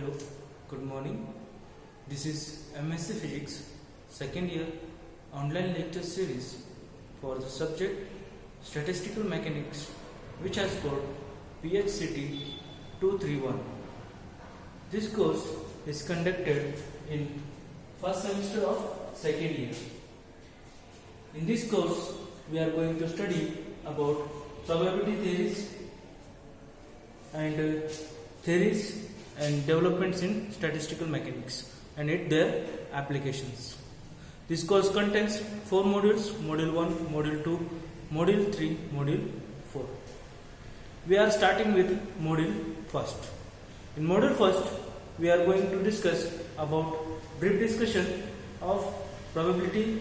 Hello, good morning. This is MSc Physics second year online lecture series for the subject Statistical Mechanics, which has got PHCT 231. This course is conducted in first semester of second year. In this course, we are going to study about probability theories and theories and developments in statistical mechanics and their applications. This course contains 4 modules: Module 1, Module 2, Module 3, Module 4. We are starting with Module 1. In Module 1, we are going to discuss about brief discussion of probability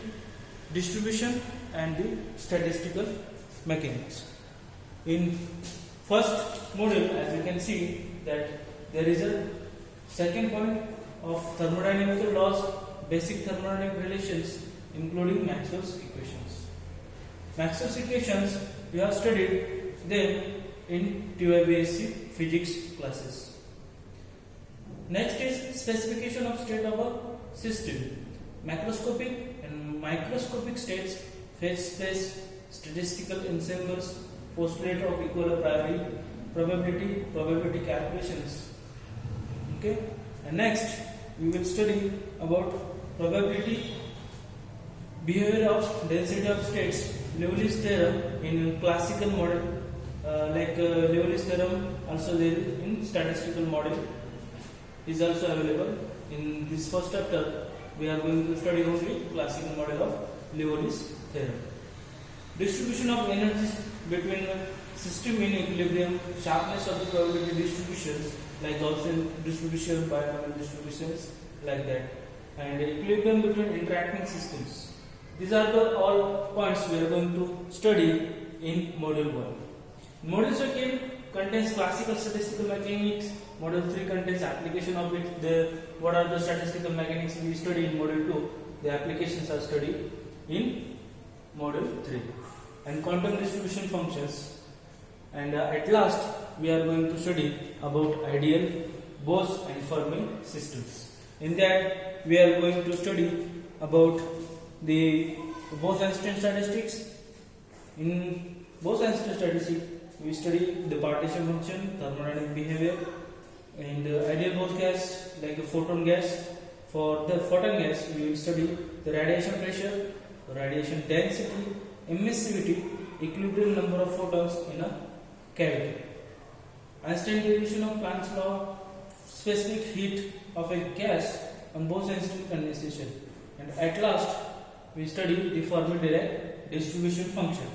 distribution and the statistical mechanics. In first module, as you can see, that there is a second point of thermodynamical laws, basic thermodynamic relations, including Maxwell's equations. Maxwell's equations, we have studied them in TYBSc physics classes. Next is specification of state of a system. Macroscopic and microscopic states, phase space, statistical ensembles, postulate of equal a priori, probability calculations. Okay, and next we will study about probability behavior of density of states, Liouville's theorem in classical model, Liouville's theorem also there in statistical model is also available. In this first chapter, we are going to study only classical model of Liouville's theorem. Distribution of energies between system in equilibrium, sharpness of the probability distributions like Gaussian distribution, binomial distributions like that, and equilibrium between interacting systems. These are the all points we are going to study in Module 1. Module 2 contains classical statistical mechanics. Module 3 contains application of it. What are the statistical mechanics we study in Module 2? The applications are studied in Module 3. And quantum distribution functions. And at last, we are going to study about ideal, Bose and Fermi systems. In that, we are going to study about the Bose-Einstein statistics. In Bose-Einstein statistics, we study the partition function, thermodynamic behavior, and ideal Bose gas, like a photon gas. For the photon gas, we will study the radiation pressure, radiation density, emissivity, equilibrium number of photons in a cavity. Einstein derivation of Planck's law, specific heat of a gas, and Bose-Einstein condensation. And at last, we study the Fermi-Dirac distribution function.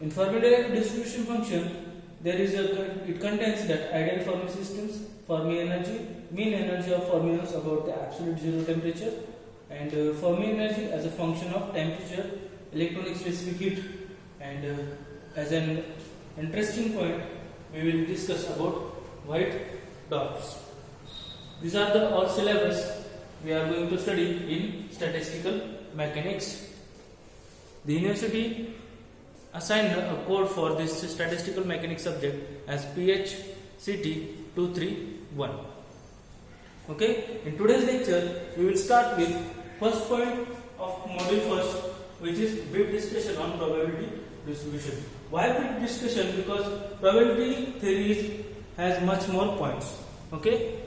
In Fermi-Dirac distribution function, it contains that ideal Fermi systems, Fermi energy, mean energy of fermions about the absolute zero temperature, and Fermi energy as a function of temperature, electronic specific heat. And as an interesting point, we will discuss about white dwarfs. These are the all syllabus we are going to study in statistical mechanics. The university assigned a code for this statistical mechanics subject as PHCT 231. Okay, in today's lecture, we will start with first point of module first, which is brief discussion on probability distribution. Why brief discussion? Because probability theory has much more points. Okay,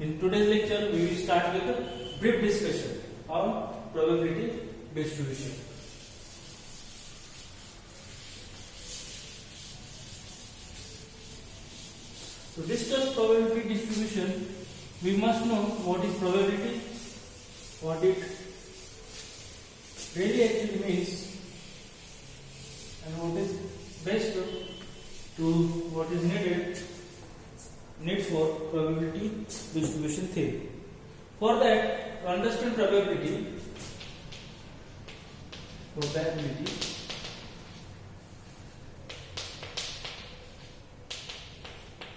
in today's lecture, we will start with a brief discussion on probability distribution. To discuss probability distribution, we must know what is probability, what it really actually means, and what is best to what is need for probability distribution theory. For that, to understand probability,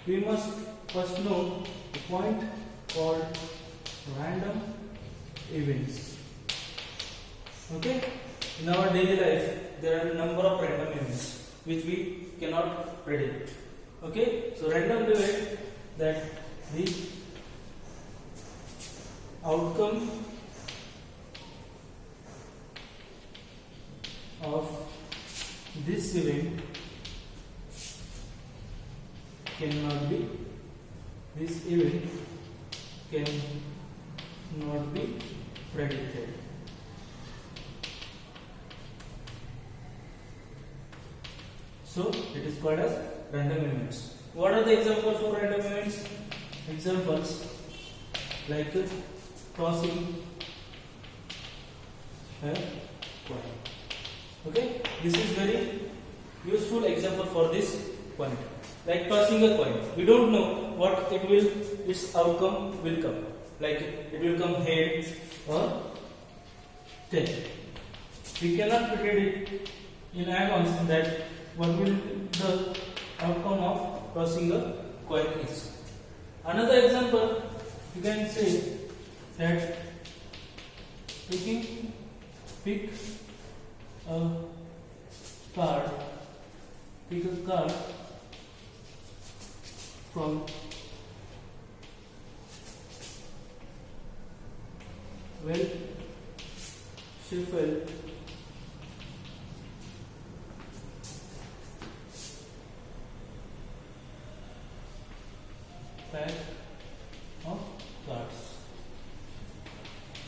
we must first know a point called random events. Okay? In our daily life, there are a number of random events which we cannot predict. Okay? So random event that the outcome of this event cannot be predicted. So it is called as random events. What are the examples of random events? Examples like tossing a coin. Okay, this is very useful example for this point. Like tossing a coin, we don't know what its outcome will come. Like it will come head or tail. We cannot predict it in advance that what will the outcome of tossing a coin is. Another example, you can say that pick a card from shuffled pack of cards.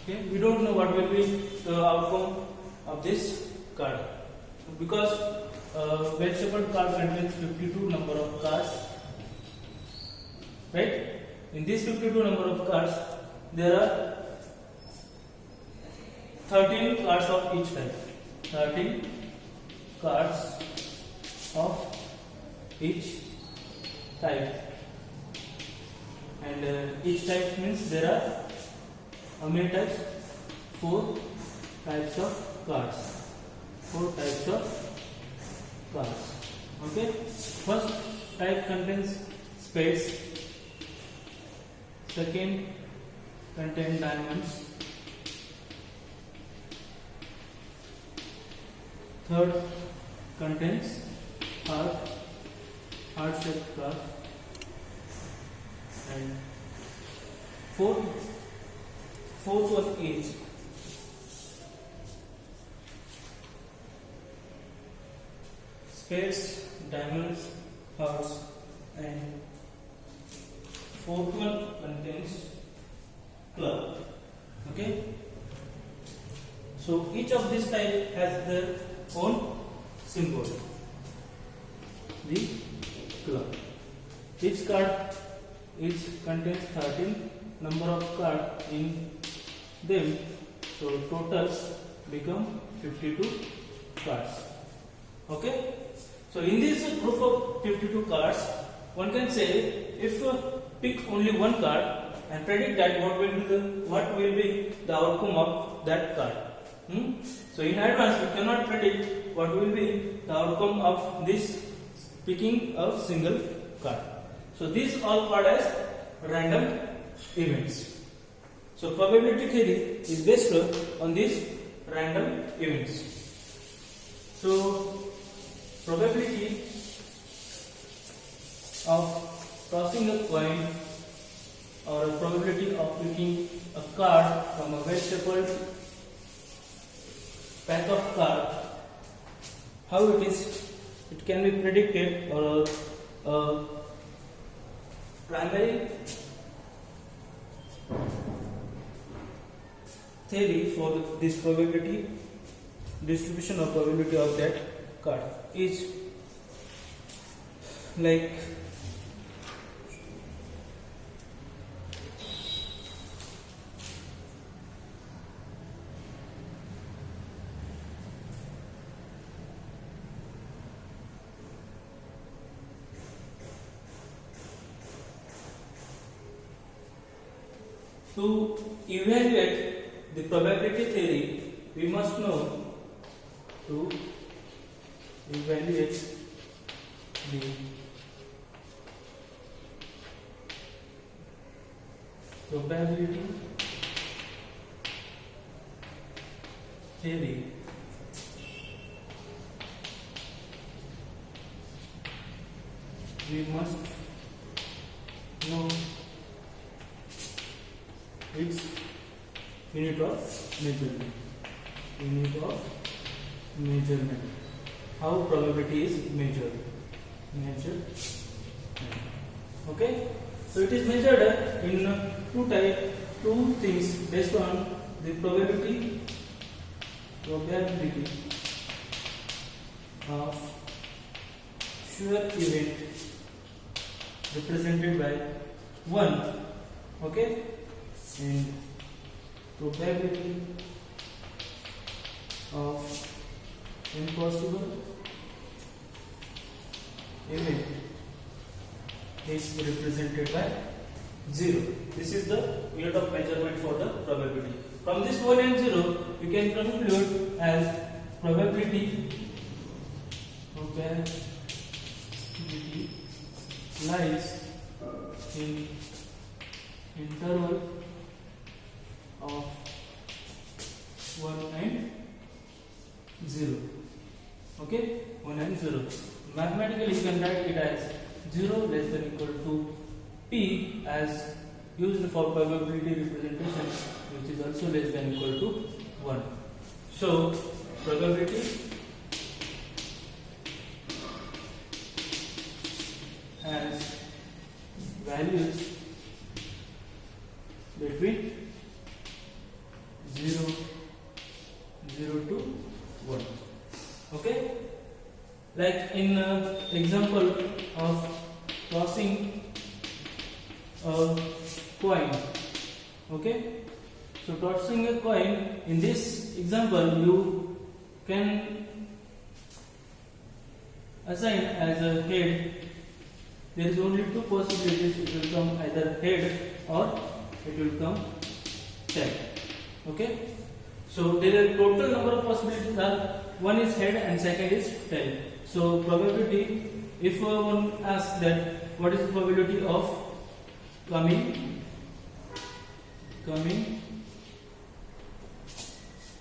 Okay, we don't know what will be the outcome of this card because well-shuffled card contains 52 number of cards. Right? In this 52 number of cards, there are 13 cards of each type. 13 cards of each type. And each type means there are how many types? 4 types of cards. 4 types of cards. Okay. First type contains spades. Second contains diamonds. Third contains heart-shaped card. And fourth one is spades, diamonds, hearts, and fourth one contains club. Okay. So each of this type has their own symbol. The club. Each card contains 13 number of cards in them, so totals become 52 cards. Okay, so in this group of 52 cards, one can say if pick only one card and predict that what will be the outcome of that card. So in advance we cannot predict what will be the outcome of this picking a single card. So these all called as random events. So probability theory is based on these random events. So probability of tossing a coin or probability of picking a card from a well-shuffled pack of cards, how it can be predicted, or primary theory for this probability distribution or probability of that card is like to evaluate the probability theory, we must know to evaluate the probability theory we must know its unit of measurement. Unit of measurement. How probability is measured. Okay. So it is measured in two things based on the probability of sure event represented by 1, okay, and probability of impossible event is represented by 0. This is the unit of measurement for the probability. From this 1 and 0, we can conclude as probability lies in interval of 1 and 0. Okay, 1 and 0. Mathematically, you can write it as 0 less than equal to p as used for probability representation, which is also less than equal to 1. So, probability has values between 0 to 1. Okay, like in example of tossing a coin. Okay, so tossing a coin, in this example you can assign as a head. There is only two possibilities. It will come either head or it will come tail. Okay, so there are total number of possibilities are one is head and second is tail. So probability, if one asks that what is the probability of coming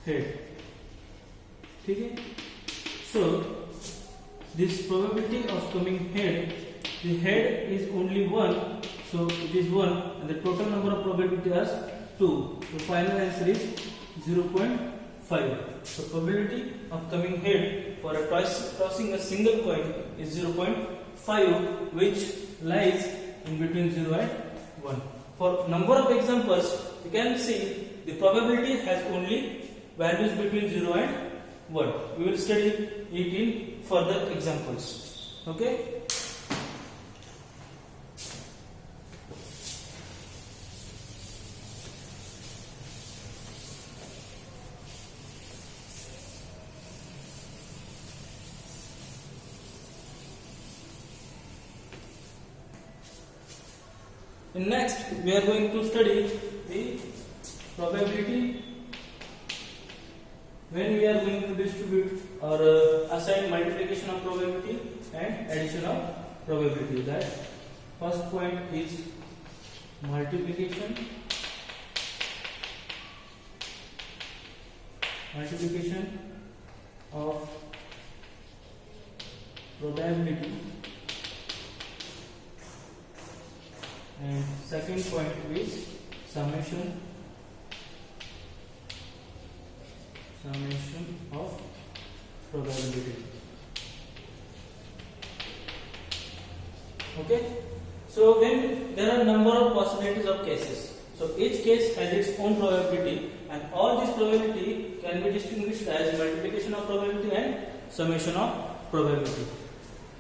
head, okay? So this probability of coming head, the head is only 1, so it is 1, and the total number of probability is 2. So final answer is 0.5. So probability of coming head for a tossing a single coin is 0.5, which lies in between 0 and 1. For number of examples, you can see the probability has only values between 0 and 1. We will study it in further examples. Okay. Next, we are going to study the probability when we are going to distribute or assign multiplication of probability and addition of probability. That first point is multiplication of probability. And second point is summation of probability. Okay. So when there are number of possibilities of cases, so each case has its own probability, and all this probability can be distinguished as multiplication of probability and summation of probability.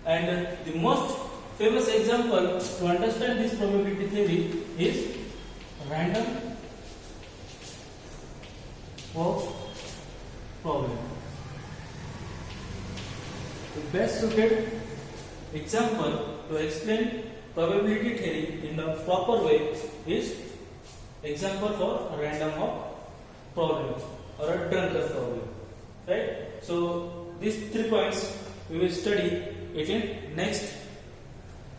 And the most famous example to understand this probability theory is random walk problem. The best suited example to explain probability theory in a proper way is example for a random walk problem or a drunken problem. Right? So these 3 points we will study it in next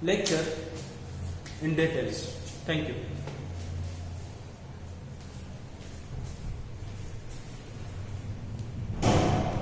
lecture in details. Thank you.